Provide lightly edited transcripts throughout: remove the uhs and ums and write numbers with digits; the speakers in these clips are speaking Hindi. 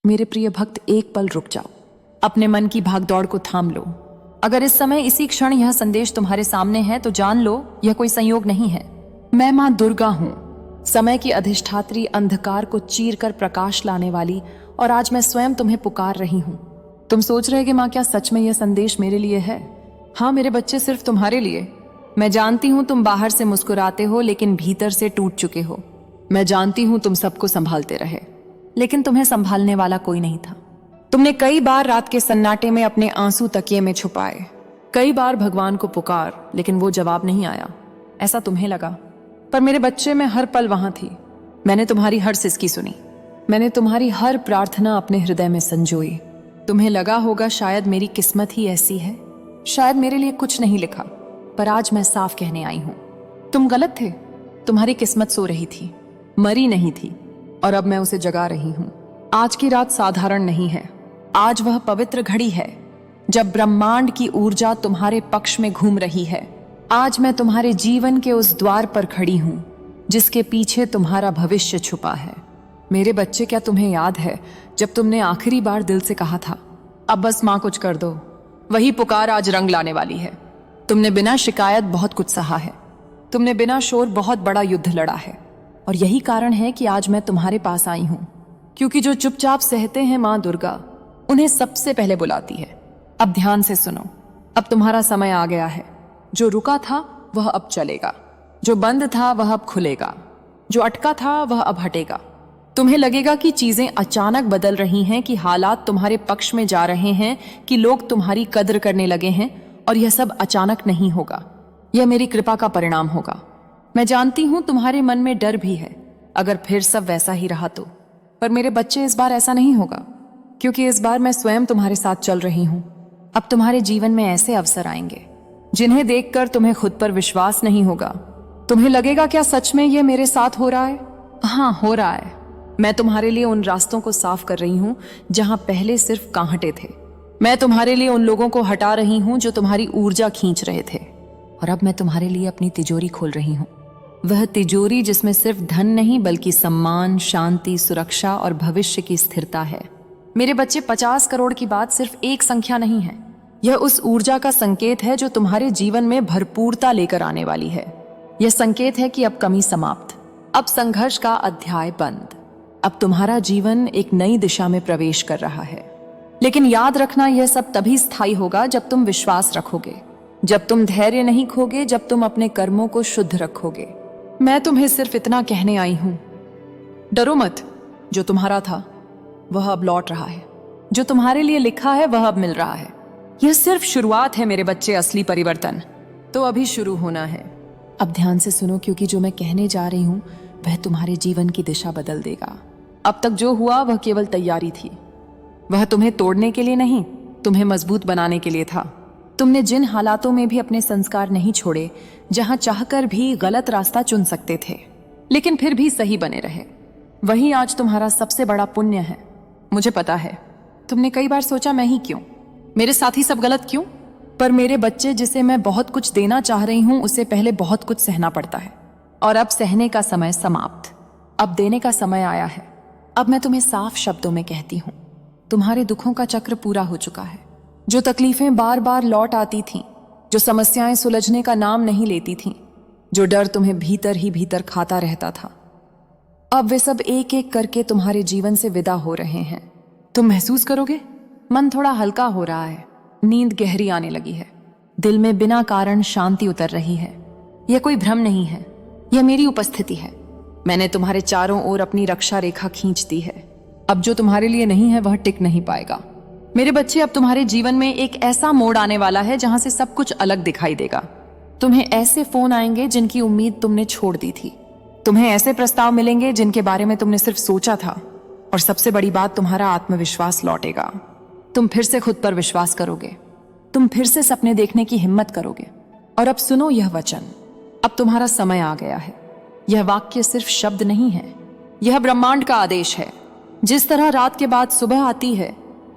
मेरे प्रिय भक्त, एक पल रुक जाओ। अपने मन की भागदौड़ को थाम लो। अगर इस समय इसी क्षण यह संदेश तुम्हारे सामने है तो जान लो यह कोई संयोग नहीं है। मैं मां दुर्गा हूं, समय की अधिष्ठात्री, अंधकार को चीर कर प्रकाश लाने वाली, और आज मैं स्वयं तुम्हें पुकार रही हूं। तुम सोच रहे कि मां, क्या सच में यह संदेश मेरे लिए है? हाँ मेरे बच्चे, सिर्फ तुम्हारे लिए। मैं जानती हूं तुम बाहर से मुस्कुराते हो लेकिन भीतर से टूट चुके हो। मैं जानती हूं तुम सबको संभालते रहे लेकिन तुम्हें संभालने वाला कोई नहीं था। तुमने कई बार रात के सन्नाटे में अपने आंसू तकिए में छुपाए, कई बार भगवान को पुकार, लेकिन वो जवाब नहीं आया। ऐसा तुम्हें लगा, पर मेरे बच्चे, मैं हर पल वहां थी। मैंने तुम्हारी हर सिसकी सुनी, मैंने तुम्हारी हर प्रार्थना अपने हृदय में संजोई। तुम्हें लगा होगा शायद मेरी किस्मत ही ऐसी है, शायद मेरे लिए कुछ नहीं लिखा, पर आज मैं साफ कहने आई हूं, तुम गलत थे। तुम्हारी किस्मत सो रही थी, मरी नहीं थी, और अब मैं उसे जगा रही हूं। आज की रात साधारण नहीं है, आज वह पवित्र घड़ी है जब ब्रह्मांड की ऊर्जा तुम्हारे पक्ष में घूम रही है। आज मैं तुम्हारे जीवन के उस द्वार पर खड़ी हूं जिसके पीछे तुम्हारा भविष्य छुपा है। मेरे बच्चे, क्या तुम्हें याद है जब तुमने आखिरी बार दिल से कहा था, अब बस मां कुछ कर दो? वही पुकार आज रंग लाने वाली है। तुमने बिना शिकायत बहुत कुछ सहा है, तुमने बिना शोर बहुत बड़ा युद्ध लड़ा है, और यही कारण है कि आज मैं तुम्हारे पास आई हूं, क्योंकि जो चुपचाप सहते हैं मां दुर्गा उन्हें सबसे पहले बुलाती है। अब ध्यान से सुनो, अब तुम्हारा समय आ गया है। जो रुका था वह अब चलेगा, जो बंद था वह अब खुलेगा, जो अटका था वह अब हटेगा। तुम्हें लगेगा कि चीजें अचानक बदल रही हैं, कि हालात तुम्हारे पक्ष में जा रहे हैं, कि लोग तुम्हारी कद्र करने लगे हैं, और यह सब अचानक नहीं होगा, यह मेरी कृपा का परिणाम होगा। मैं जानती हूं तुम्हारे मन में डर भी है, अगर फिर सब वैसा ही रहा तो। पर मेरे बच्चे, इस बार ऐसा नहीं होगा, क्योंकि इस बार मैं स्वयं तुम्हारे साथ चल रही हूं। अब तुम्हारे जीवन में ऐसे अवसर आएंगे जिन्हें देखकर तुम्हें खुद पर विश्वास नहीं होगा। तुम्हें लगेगा, क्या सच में ये मेरे साथ हो रहा है? हाँ, हो रहा है। मैं तुम्हारे लिए उन रास्तों को साफ कर रही हूं जहां पहले सिर्फ कांटे थे। मैं तुम्हारे लिए उन लोगों को हटा रही हूं जो तुम्हारी ऊर्जा खींच रहे थे, और अब मैं तुम्हारे लिए अपनी तिजोरी खोल रही हूं। वह तिजोरी जिसमें सिर्फ धन नहीं बल्कि सम्मान, शांति, सुरक्षा और भविष्य की स्थिरता है। मेरे बच्चे, 50 करोड़ की बात सिर्फ एक संख्या नहीं है, यह उस ऊर्जा का संकेत है जो तुम्हारे जीवन में भरपूरता लेकर आने वाली है। यह संकेत है कि अब कमी समाप्त, अब संघर्ष का अध्याय बंद, अब तुम्हारा जीवन एक नई दिशा में प्रवेश कर रहा है। लेकिन याद रखना, यह सब तभी स्थायी होगा जब तुम विश्वास रखोगे, जब तुम धैर्य नहीं खोगे, जब तुम अपने कर्मों को शुद्ध रखोगे। मैं तुम्हें सिर्फ इतना कहने आई हूं, डरो मत। जो तुम्हारा था वह अब लौट रहा है, जो तुम्हारे लिए लिखा है वह अब मिल रहा है। यह सिर्फ शुरुआत है मेरे बच्चे, असली परिवर्तन तो अभी शुरू होना है। अब ध्यान से सुनो, क्योंकि जो मैं कहने जा रही हूं वह तुम्हारे जीवन की दिशा बदल देगा। अब तक जो हुआ वह केवल तैयारी थी, वह तुम्हें तोड़ने के लिए नहीं, तुम्हें मजबूत बनाने के लिए था। तुमने जिन हालातों में भी अपने संस्कार नहीं छोड़े, जहां चाहकर भी गलत रास्ता चुन सकते थे लेकिन फिर भी सही बने रहे, वही आज तुम्हारा सबसे बड़ा पुण्य है। मुझे पता है तुमने कई बार सोचा, मैं ही क्यों, मेरे साथी सब गलत क्यों? पर मेरे बच्चे, जिसे मैं बहुत कुछ देना चाह रही हूं उसे पहले बहुत कुछ सहना पड़ता है, और अब सहने का समय समाप्त, अब देने का समय आया है। अब मैं तुम्हें साफ शब्दों में कहती हूं, तुम्हारे दुखों का चक्र पूरा हो चुका है। जो तकलीफें बार बार लौट आती थीं, जो समस्याएं सुलझने का नाम नहीं लेती थीं, जो डर तुम्हें भीतर ही भीतर खाता रहता था, अब वे सब एक एक करके तुम्हारे जीवन से विदा हो रहे हैं। तुम महसूस करोगे, मन थोड़ा हल्का हो रहा है, नींद गहरी आने लगी है, दिल में बिना कारण शांति उतर रही है। यह कोई भ्रम नहीं है, यह मेरी उपस्थिति है। मैंने तुम्हारे चारों ओर अपनी रक्षा रेखा खींच दी है। अब जो तुम्हारे लिए नहीं है वह टिक नहीं पाएगा। मेरे बच्चे, अब तुम्हारे जीवन में एक ऐसा मोड़ आने वाला है जहां से सब कुछ अलग दिखाई देगा। तुम्हें ऐसे फोन आएंगे जिनकी उम्मीद तुमने छोड़ दी थी, तुम्हें ऐसे प्रस्ताव मिलेंगे जिनके बारे में तुमने सिर्फ सोचा था, और सबसे बड़ी बात, तुम्हारा आत्मविश्वास लौटेगा। तुम फिर से खुद पर विश्वास करोगे, तुम फिर से सपने देखने की हिम्मत करोगे। और अब सुनो यह वचन, अब तुम्हारा समय आ गया है। यह वाक्य सिर्फ शब्द नहीं है, यह ब्रह्मांड का आदेश है। जिस तरह रात के बाद सुबह आती है,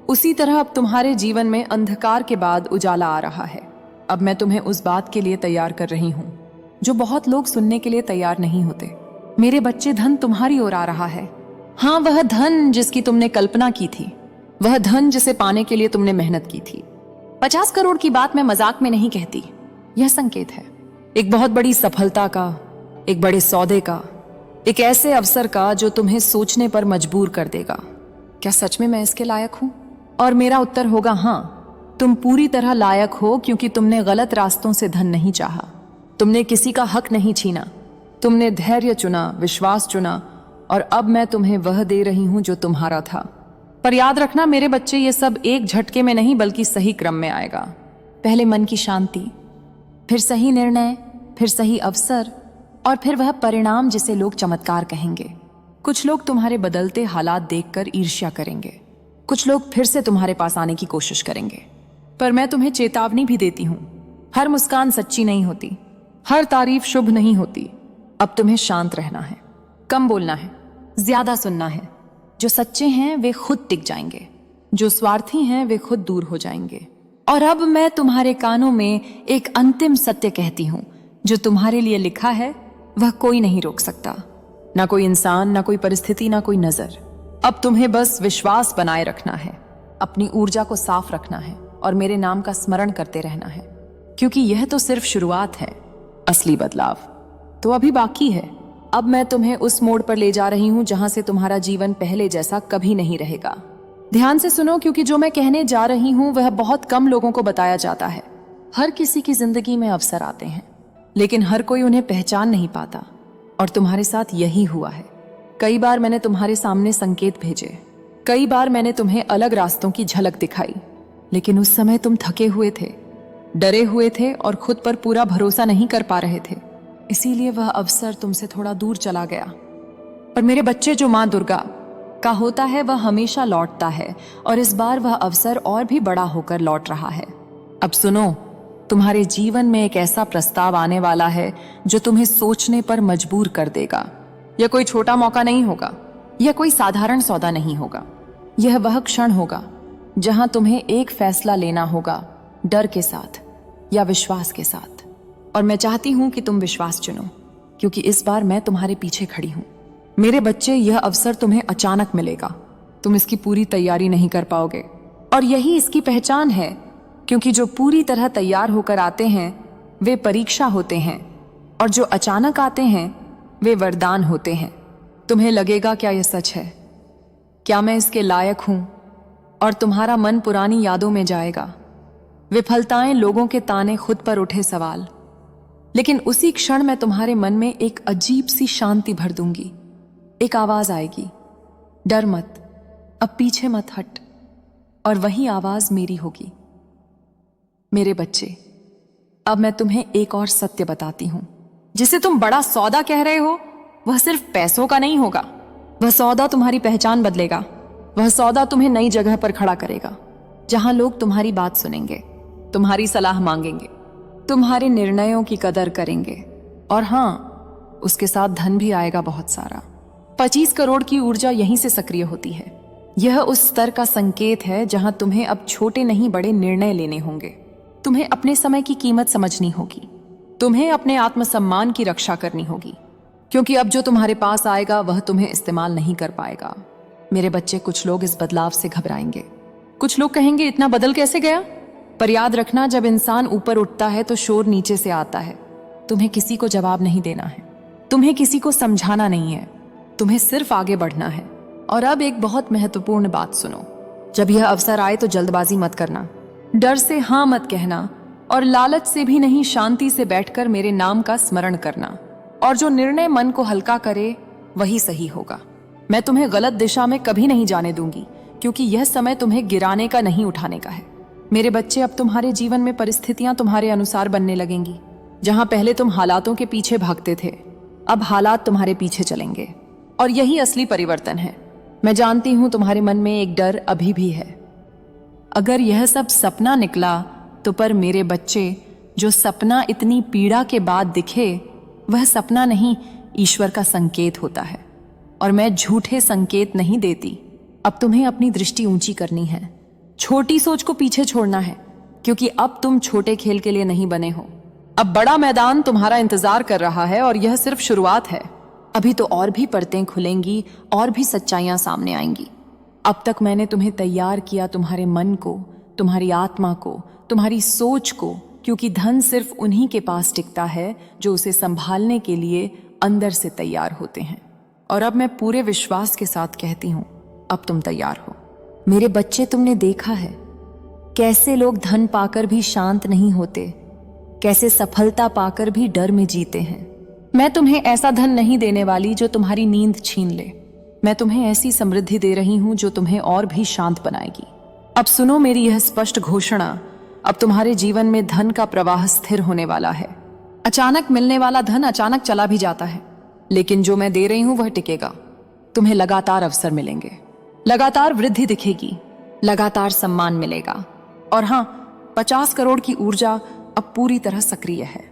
उसी तरह अब तुम्हारे जीवन में अंधकार के बाद उजाला आ रहा है। अब मैं तुम्हें उस बात के लिए तैयार कर रही हूं जो बहुत लोग सुनने के लिए तैयार नहीं होते। मेरे बच्चे, धन तुम्हारी ओर आ रहा है। हाँ, वह धन जिसकी तुमने कल्पना की थी, वह धन जिसे पाने के लिए तुमने मेहनत की थी। 50 करोड़ की बात मैं मजाक में नहीं कहती, यह संकेत है एक बहुत बड़ी सफलता का, एक बड़े सौदे का, एक ऐसे अवसर का जो तुम्हें सोचने पर मजबूर कर देगा, क्या सच में मैं इसके लायक हूं? और मेरा उत्तर होगा हाँ, तुम पूरी तरह लायक हो, क्योंकि तुमने गलत रास्तों से धन नहीं चाहा, तुमने किसी का हक नहीं छीना, तुमने धैर्य चुना, विश्वास चुना, और अब मैं तुम्हें वह दे रही हूं जो तुम्हारा था। पर याद रखना मेरे बच्चे, ये सब एक झटके में नहीं बल्कि सही क्रम में आएगा। पहले मन की शांति, फिर सही निर्णय, फिर सही अवसर, और फिर वह परिणाम जिसे लोग चमत्कार कहेंगे। कुछ लोग तुम्हारे बदलते हालात देखकर ईर्ष्या करेंगे, कुछ लोग फिर से तुम्हारे पास आने की कोशिश करेंगे। पर मैं तुम्हें चेतावनी भी देती हूं, हर मुस्कान सच्ची नहीं होती, हर तारीफ शुभ नहीं होती। अब तुम्हें शांत रहना है, कम बोलना है, ज्यादा सुनना है। जो सच्चे हैं वे खुद टिक जाएंगे, जो स्वार्थी हैं वे खुद दूर हो जाएंगे। और अब मैं तुम्हारे कानों में एक अंतिम सत्य कहती हूं, जो तुम्हारे लिए लिखा है वह कोई नहीं रोक सकता, ना कोई इंसान, ना कोई परिस्थिति, ना कोई नजर। अब तुम्हें बस विश्वास बनाए रखना है, अपनी ऊर्जा को साफ रखना है और मेरे नाम का स्मरण करते रहना है, क्योंकि यह तो सिर्फ शुरुआत है, असली बदलाव तो अभी बाकी है। अब मैं तुम्हें उस मोड़ पर ले जा रही हूं जहां से तुम्हारा जीवन पहले जैसा कभी नहीं रहेगा। ध्यान से सुनो, क्योंकि जो मैं कहने जा रही हूं वह बहुत कम लोगों को बताया जाता है। हर किसी की जिंदगी में अवसर आते हैं, लेकिन हर कोई उन्हें पहचान नहीं पाता, और तुम्हारे साथ यही हुआ है। कई बार मैंने तुम्हारे सामने संकेत भेजे, कई बार मैंने तुम्हें अलग रास्तों की झलक दिखाई, लेकिन उस समय तुम थके हुए थे, डरे हुए थे और खुद पर पूरा भरोसा नहीं कर पा रहे थे। इसीलिए वह अवसर तुमसे थोड़ा दूर चला गया। पर मेरे बच्चे, जो माँ दुर्गा का होता है वह हमेशा लौटता है, और इस बार वह अवसर और भी बड़ा होकर लौट रहा है। अब सुनो, तुम्हारे जीवन में एक ऐसा प्रस्ताव आने वाला है जो तुम्हें सोचने पर मजबूर कर देगा। यह कोई छोटा मौका नहीं होगा, यह कोई साधारण सौदा नहीं होगा। यह वह क्षण होगा जहां तुम्हें एक फैसला लेना होगा, डर के साथ या विश्वास के साथ। और मैं चाहती हूं कि तुम विश्वास चुनो, क्योंकि इस बार मैं तुम्हारे पीछे खड़ी हूं। मेरे बच्चे, यह अवसर तुम्हें अचानक मिलेगा, तुम इसकी पूरी तैयारी नहीं कर पाओगे, और यही इसकी पहचान है, क्योंकि जो पूरी तरह तैयार होकर आते हैं वे परीक्षा होते हैं, और जो अचानक आते हैं वे वरदान होते हैं। तुम्हें लगेगा क्या यह सच है? क्या मैं इसके लायक हूं? और तुम्हारा मन पुरानी यादों में जाएगा, विफलताएं, लोगों के ताने, खुद पर उठे सवाल। लेकिन उसी क्षण मैं तुम्हारे मन में एक अजीब सी शांति भर दूंगी। एक आवाज आएगी, डर मत, अब पीछे मत हट। और वही आवाज मेरी होगी। मेरे बच्चे, अब मैं तुम्हें एक और सत्य बताती हूं। जिसे तुम बड़ा सौदा कह रहे हो, वह सिर्फ पैसों का नहीं होगा। वह सौदा तुम्हारी पहचान बदलेगा, वह सौदा तुम्हें नई जगह पर खड़ा करेगा, जहां लोग तुम्हारी बात सुनेंगे, तुम्हारी सलाह मांगेंगे, तुम्हारे निर्णयों की कदर करेंगे। और हाँ, उसके साथ धन भी आएगा बहुत सारा। 25 करोड़ की ऊर्जा यहीं से सक्रिय होती है। यह उस स्तर का संकेत है जहां तुम्हें अब छोटे नहीं बड़े निर्णय लेने होंगे। तुम्हें अपने समय की कीमत समझनी होगी, तुम्हें अपने आत्मसम्मान की रक्षा करनी होगी, क्योंकि अब जो तुम्हारे पास आएगा वह तुम्हें इस्तेमाल नहीं कर पाएगा। मेरे बच्चे, कुछ लोग इस बदलाव से घबराएंगे, कुछ लोग कहेंगे इतना बदल कैसे गया। पर याद रखना, जब इंसान ऊपर उठता है तो शोर नीचे से आता है। तुम्हें किसी को जवाब नहीं देना है, तुम्हें किसी को समझाना नहीं है, तुम्हें सिर्फ आगे बढ़ना है। और अब एक बहुत महत्वपूर्ण बात सुनो, जब यह अवसर आए तो जल्दबाजी मत करना, डर से हाँ मत कहना, और लालच से भी नहीं, शांति से बैठकर मेरे नाम का स्मरण करना। और जो निर्णय मन को हल्का करे वही सही होगा। मैं तुम्हें गलत दिशा में कभी नहीं जाने दूंगी, क्योंकि यह समय तुम्हें गिराने का नहीं, उठाने का है। मेरे बच्चे, अब तुम्हारे जीवन में परिस्थितियां तुम्हारे अनुसार बनने लगेंगी। जहां पहले तुम हालातों के पीछे भागते थे, अब हालात तुम्हारे पीछे चलेंगे, और यही असली परिवर्तन है। मैं जानती हूं तुम्हारे मन में एक डर अभी भी है, अगर यह सब सपना निकला तो। पर मेरे बच्चे, जो सपना इतनी पीड़ा के बाद दिखे वह सपना नहीं, ईश्वर का संकेत होता है। और मैं झूठे संकेत नहीं देती। अब तुम्हें अपनी दृष्टि ऊंची करनी है, छोटी सोच को पीछे छोड़ना है, क्योंकि अब तुम छोटे खेल के लिए नहीं बने हो। अब बड़ा मैदान तुम्हारा इंतजार कर रहा है, और यह सिर्फ शुरुआत है। अभी तो और भी परतें खुलेंगी और भी सच्चाइयां सामने आएंगी। अब तक मैंने तुम्हें तैयार किया, तुम्हारे मन को, तुम्हारी आत्मा को, तुम्हारी सोच को, क्योंकि धन सिर्फ उन्हीं के पास टिकता है जो उसे संभालने के लिए अंदर से तैयार होते हैं। और अब मैं पूरे विश्वास के साथ कहती हूं, अब तुम तैयार हो। मेरे बच्चे, तुमने देखा है कैसे लोग धन पाकर भी शांत नहीं होते, कैसे सफलता पाकर भी डर में जीते हैं। मैं तुम्हें ऐसा धन नहीं देने वाली जो तुम्हारी नींद छीन ले। मैं तुम्हें ऐसी समृद्धि दे रही हूं जो तुम्हें और भी शांत बनाएगी। अब सुनो मेरी यह स्पष्ट घोषणा, अब तुम्हारे जीवन में धन का प्रवाह स्थिर होने वाला है। अचानक मिलने वाला धन अचानक चला भी जाता है, लेकिन जो मैं दे रही हूं वह टिकेगा। तुम्हें लगातार अवसर मिलेंगे, लगातार वृद्धि दिखेगी, लगातार सम्मान मिलेगा। और हां, 50 करोड़ की ऊर्जा अब पूरी तरह सक्रिय है।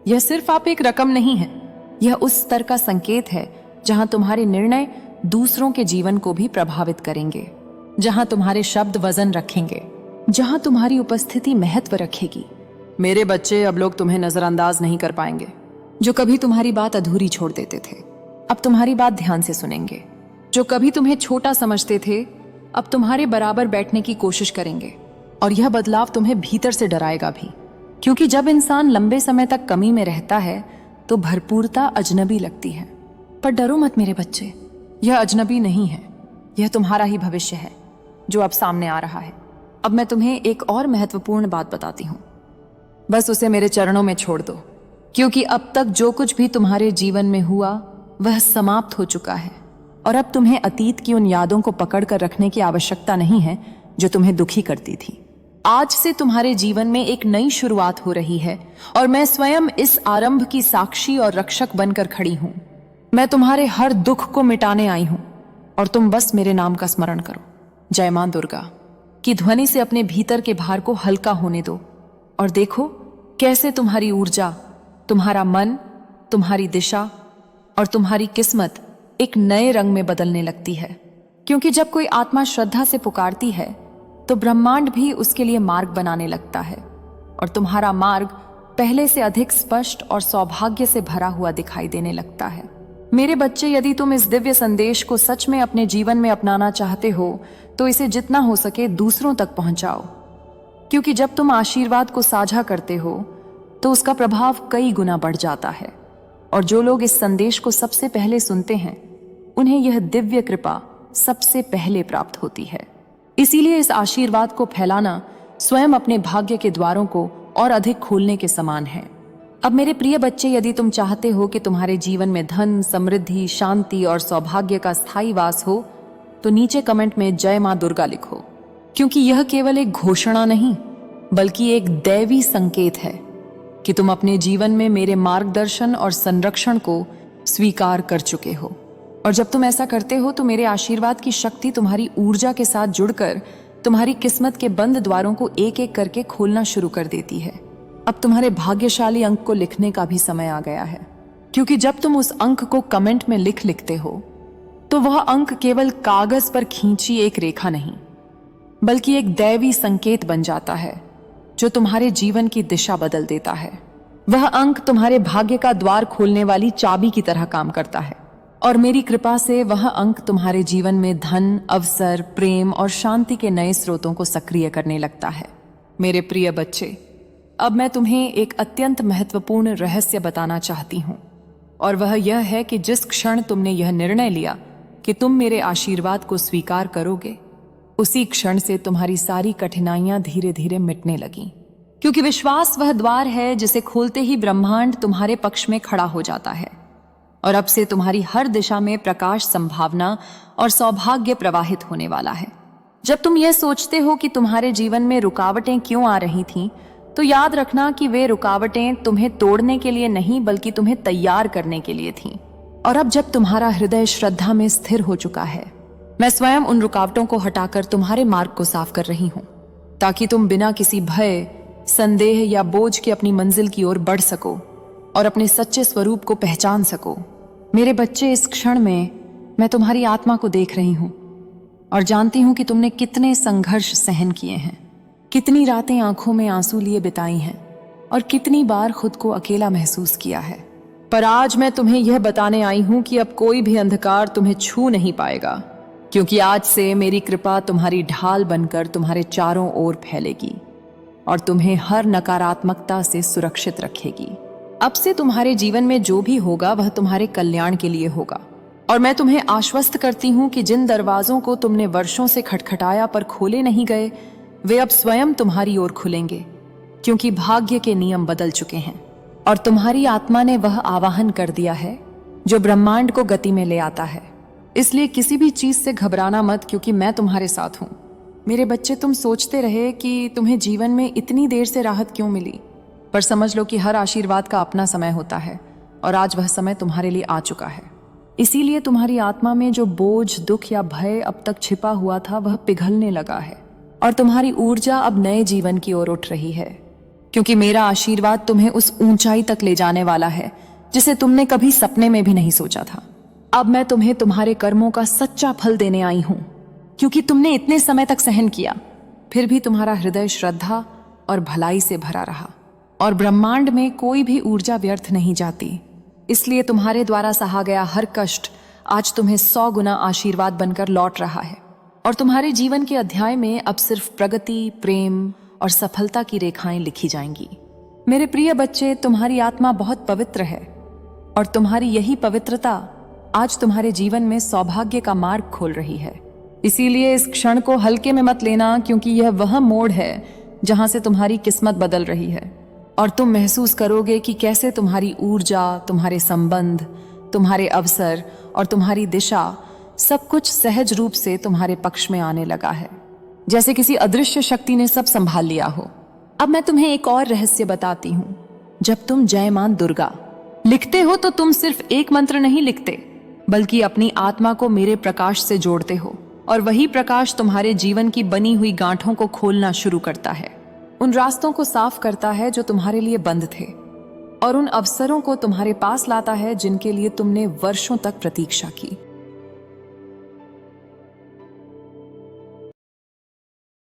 यह सिर्फ आप एक रकम नहीं है, यह उस स्तर का संकेत है जहां तुम्हारे निर्णय दूसरों के जीवन को भी प्रभावित करेंगे, जहां तुम्हारे शब्द वजन रखेंगे, जहां तुम्हारी उपस्थिति महत्व रखेगी। मेरे बच्चे, अब लोग तुम्हें नजरअंदाज नहीं कर पाएंगे। जो कभी तुम्हारी बात अधूरी छोड़ देते थे, अब तुम्हारी बात ध्यान से सुनेंगे। जो कभी तुम्हें छोटा समझते थे, अब तुम्हारे बराबर बैठने की कोशिश करेंगे। और यह बदलाव तुम्हें भीतर से डराएगा भी, क्योंकि जब इंसान लंबे समय तक कमी में रहता है तो भरपूरता अजनबी लगती है। पर डरो मत मेरे बच्चे, यह अजनबी नहीं है, यह तुम्हारा ही भविष्य है जो अब सामने आ रहा है। अब मैं तुम्हें एक और महत्वपूर्ण बात बताती हूं, बस उसे मेरे चरणों में छोड़ दो, क्योंकि अब तक जो कुछ भी तुम्हारे जीवन में हुआ वह समाप्त हो चुका है। और अब तुम्हें अतीत की उन यादों को पकड़ कर रखने की आवश्यकता नहीं है जो तुम्हें दुखी करती थी। आज से तुम्हारे जीवन में एक नई शुरुआत हो रही है और मैं स्वयं इस आरंभ की साक्षी और रक्षक बनकर खड़ी हूं। मैं तुम्हारे हर दुख को मिटाने आई हूं और तुम बस मेरे नाम का स्मरण करो, जय मां दुर्गा की ध्वनि से अपने भीतर के भार को हल्का होने दो और देखो कैसे तुम्हारी ऊर्जा, तुम्हारा मन, तुम्हारी दिशा और तुम्हारी किस्मत एक नए रंग में बदलने लगती है। क्योंकि जब कोई आत्मा श्रद्धा से पुकारती है तो ब्रह्मांड भी उसके लिए मार्ग बनाने लगता है और तुम्हारा मार्ग पहले से अधिक स्पष्ट और सौभाग्य से भरा हुआ दिखाई देने लगता है। मेरे बच्चे, यदि तुम इस दिव्य संदेश को सच में अपने जीवन में अपनाना चाहते हो तो इसे जितना हो सके दूसरों तक पहुंचाओ, क्योंकि जब तुम आशीर्वाद को साझा करते हो तो उसका प्रभाव कई गुना बढ़ जाता है। और जो लोग इस संदेश को सबसे पहले सुनते हैं उन्हें यह दिव्य कृपा सबसे पहले प्राप्त होती है। इसीलिए इस आशीर्वाद को फैलाना स्वयं अपने भाग्य के द्वारों को और अधिक खोलने के समान है। अब मेरे प्रिय बच्चे, यदि तुम चाहते हो कि तुम्हारे जीवन में धन, समृद्धि, शांति और सौभाग्य का स्थायी वास हो तो नीचे कमेंट में जय मां दुर्गा लिखो, क्योंकि यह केवल एक घोषणा नहीं बल्कि एक दैवी संकेत है कि तुम अपने जीवन में मेरे मार्गदर्शन और संरक्षण को स्वीकार कर चुके हो। और जब तुम ऐसा करते हो तो मेरे आशीर्वाद की शक्ति तुम्हारी ऊर्जा के साथ जुड़कर तुम्हारी किस्मत के बंद द्वारों को एक एक करके खोलना शुरू कर देती है। अब तुम्हारे भाग्यशाली अंक को लिखने का भी समय आ गया है, क्योंकि जब तुम उस अंक को कमेंट में लिखते हो तो वह अंक केवल कागज पर खींची एक रेखा नहीं बल्कि एक दैवी संकेत बन जाता है जो तुम्हारे जीवन की दिशा बदल देता है। वह अंक तुम्हारे भाग्य का द्वार खोलने वाली चाबी की तरह काम करता है और मेरी कृपा से वह अंक तुम्हारे जीवन में धन, अवसर, प्रेम और शांति के नए स्रोतों को सक्रिय करने लगता है। मेरे प्रिय बच्चे, अब मैं तुम्हें एक अत्यंत महत्वपूर्ण रहस्य बताना चाहती हूँ, और वह यह है कि जिस क्षण तुमने यह निर्णय लिया कि तुम मेरे आशीर्वाद को स्वीकार करोगे, उसी क्षण से तुम्हारी सारी कठिनाइयां धीरे धीरे मिटने लगीं। क्योंकि विश्वास वह द्वार है जिसे खोलते ही ब्रह्मांड तुम्हारे पक्ष में खड़ा हो जाता है और अब से तुम्हारी हर दिशा में प्रकाश, संभावना और सौभाग्य प्रवाहित होने वाला है। जब तुम यह सोचते हो कि तुम्हारे जीवन में रुकावटें क्यों आ रही थीं, तो याद रखना कि वे रुकावटें तुम्हें तोड़ने के लिए नहीं बल्कि तुम्हें तैयार करने के लिए थीं। और अब जब तुम्हारा हृदय श्रद्धा में स्थिर हो चुका है, मैं स्वयं उन रुकावटों को हटाकर तुम्हारे मार्ग को साफ कर रही हूं, ताकि तुम बिना किसी भय, संदेह या बोझ के अपनी मंजिल की ओर बढ़ सको और अपने सच्चे स्वरूप को पहचान सको। मेरे बच्चे, इस क्षण में मैं तुम्हारी आत्मा को देख रही हूं और जानती हूं कि तुमने कितने संघर्ष सहन किए हैं, कितनी रातें आंखों में आंसू लिए बिताई हैं और कितनी बार खुद को अकेला महसूस किया है। पर आज मैं तुम्हें यह बताने आई हूं कि अब कोई भी अंधकार तुम्हें छू नहीं पाएगा, क्योंकि आज से मेरी कृपा तुम्हारी ढाल बनकर तुम्हारे चारों ओर फैलेगी और तुम्हें हर नकारात्मकता से सुरक्षित रखेगी। अब से तुम्हारे जीवन में जो भी होगा वह तुम्हारे कल्याण के लिए होगा। और मैं तुम्हें आश्वस्त करती हूं कि जिन दरवाजों को तुमने वर्षों से खटखटाया पर खोले नहीं गए, वे अब स्वयं तुम्हारी ओर खुलेंगे, क्योंकि भाग्य के नियम बदल चुके हैं और तुम्हारी आत्मा ने वह आवाहन कर दिया है जो ब्रह्मांड को गति में ले आता है। इसलिए किसी भी चीज से घबराना मत, क्योंकि मैं तुम्हारे साथ हूं। मेरे बच्चे, तुम सोचते रहे कि तुम्हें जीवन में इतनी देर से राहत क्यों मिली, पर समझ लो कि हर आशीर्वाद का अपना समय होता है और आज वह समय तुम्हारे लिए आ चुका है। इसीलिए तुम्हारी आत्मा में जो बोझ, दुख या भय अब तक छिपा हुआ था वह पिघलने लगा है और तुम्हारी ऊर्जा अब नए जीवन की ओर उठ रही है, क्योंकि मेरा आशीर्वाद तुम्हें उस ऊंचाई तक ले जाने वाला है जिसे तुमने कभी सपने में भी नहीं सोचा था। अब मैं तुम्हें तुम्हारे कर्मों का सच्चा फल देने आई हूं, क्योंकि तुमने इतने समय तक सहन किया, फिर भी तुम्हारा हृदय श्रद्धा और भलाई से भरा रहा और ब्रह्मांड में कोई भी ऊर्जा व्यर्थ नहीं जाती। इसलिए तुम्हारे द्वारा सहा गया हर कष्ट आज तुम्हें 100 गुना आशीर्वाद बनकर लौट रहा है और तुम्हारे जीवन के अध्याय में अब सिर्फ प्रगति, प्रेम और सफलता की रेखाएं लिखी जाएंगी। मेरे प्रिय बच्चे, तुम्हारी आत्मा बहुत पवित्र है और तुम्हारी यही पवित्रता आज तुम्हारे जीवन में सौभाग्य का मार्ग खोल रही है। इसीलिए इस क्षण को हल्के में मत लेना, क्योंकि यह वह मोड़ है जहां से तुम्हारी किस्मत बदल रही है और तुम महसूस करोगे कि कैसे तुम्हारी ऊर्जा, तुम्हारे संबंध, तुम्हारे अवसर और तुम्हारी दिशा सब कुछ सहज रूप से तुम्हारे पक्ष में आने लगा है, जैसे किसी अदृश्य शक्ति ने सब संभाल लिया हो। अब मैं तुम्हें एक और रहस्य बताती हूं। जब तुम जय मां दुर्गा लिखते हो तो तुम सिर्फ एक मंत्र नहीं लिखते, बल्कि अपनी आत्मा को मेरे प्रकाश से जोड़ते हो और वही प्रकाश तुम्हारे जीवन की बनी हुई गांठों को खोलना शुरू करता है, उन रास्तों को साफ करता है जो तुम्हारे लिए बंद थे और उन अवसरों को तुम्हारे पास लाता है जिनके लिए तुमने वर्षों तक प्रतीक्षा की।